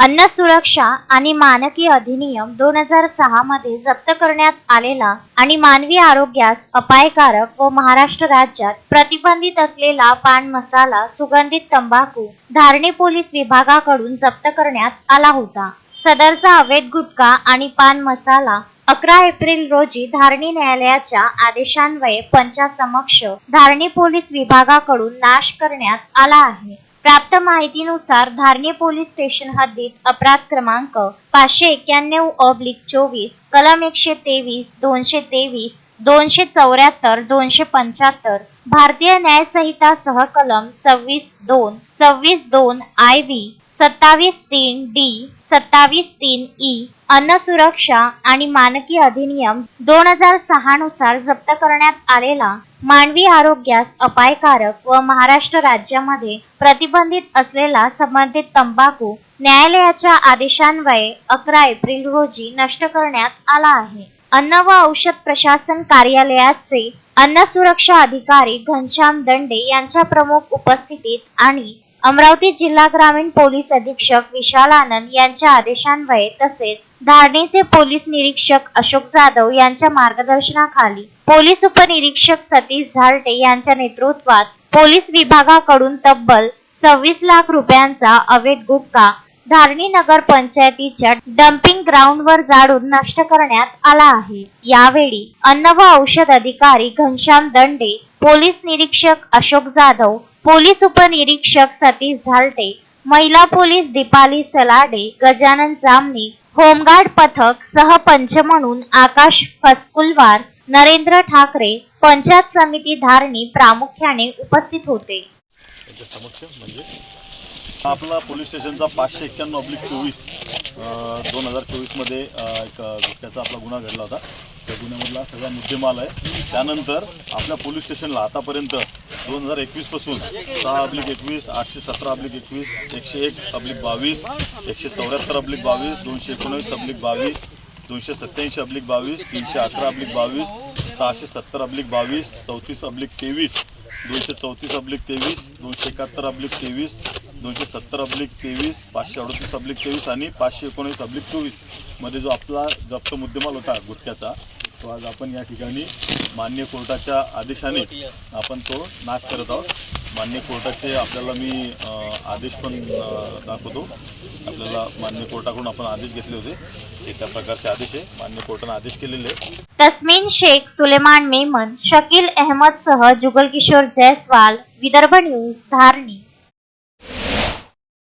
अन्न सुरक्षा आणि मानकी अधिनियम 2006 मध्ये जप्त करण्यात आलेला आणि मानवी आरोग्यास अपायकारक व महाराष्ट्र राज्यात प्रतिबंधित असलेला पान मसाला, सुगंधित तंबाखू धारणी पोलीस विभागाकडून जप्त करण्यात आला होता। सदरचा अवैध गुटखा आणि पान मसाला 11 एप्रिल रोजी धारणी न्यायालयाच्या आदेशान्वये पंचासमक्ष धारणी पोलीस विभागाकडून नाश करण्यात आला आहे। प्राप्त माहितीनुसार धारणी पोलीस स्टेशन हद्दीत अपराध क्रमांक 591/24 कलम 123, 223, 274, 275 भारतीय न्याय संहिता सह कलम 26(2), 26(2) IV, 27(3)D, 27(3)E अन्न सुरक्षा आणि मानकी अधिनियम 2006 नुसार जप्त करण्यात आलेला मानवी आरोग्यास अपायकारक व महाराष्ट्र राज्यामध्ये प्रतिबंधित असलेला संबंधित तंबाखू न्यायालयाच्या आदेशान्वये 11 एप्रिल रोजी नष्ट करण्यात आला आहे। अन्न व औषध प्रशासन कार्यालयाचे अन्न सुरक्षा अधिकारी घनश्याम दंडे यांच्या प्रमुख उपस्थितीत आणि अमरावती जिल्हा ग्रामीण पोलीस अधीक्षक विशाल आनंद यांच्या आदेशान्वये तसेच धारणीचे पोलीस निरीक्षक अशोक जाधव यांच्या मार्गदर्शनाखाली पोलीस उपनिरीक्षक सतीश झार्टे यांच्या नेतृत्वात पोलीस विभागाकडून तब्बल 26 लाख रुपयांचा अवैध गुटखा धारणी नगर पंचायतीच्या डम्पिंग ग्राउंडवर जाळून नष्ट करण्यात आला आहे। यावेळी अन्न व औषध अधिकारी घनश्याम दंडे, पोलीस निरीक्षक अशोक जाधव, पोलीस उपनिरीक्षक सतीश झार्टे, महिला पोलीस दीपाली सलाडे, गजानन जामनिक, होमगार्ड पथक सहपंच म्हणून आकाश फसकुलवार, नरेंद्र ठाकरे, पंचायत समिती धारणी प्रामुख्याने उपस्थित होते। आपला पोलीस स्टेशनचा 591/24 2024 मध्ये एक गुटख्याचा आपला गुन्हा घडला होता। त्या गुन्ह्यामधला सगळा मुद्देमाल आहे। त्यानंतर आपल्या पोलीस स्टेशनला आतापर्यंत 2021 पासून 6/21, 817/21, 101/22, 174/22, 219/22, 287/22, 311/22, 670/22, 34/23, 234/23, 271/23, 270/23, 538/23 आणि 519/24 मध्ये जो आपला जप्त मुद्देमाल होता गुटख्याचा, तो आज आपण या ठिकाणी मान्य कोर्टाच्या आदेशाने आपण तो नाश करत आहोत। मान्य कोर्टाचे आपल्याला मी आदेश पण दाखवतो। आपल्याला मान्य कोर्टाकडून आपण आदेश घेतले होते, ते त्या प्रकारचे आदेश आहे, मान्य कोर्टाने आदेश केलेले। तस्मीन शेख, सुलेमान मेमन, शकील अहमद सह जुगल किशोर जयस्वाल, विदर्भ न्यूज, धारणी।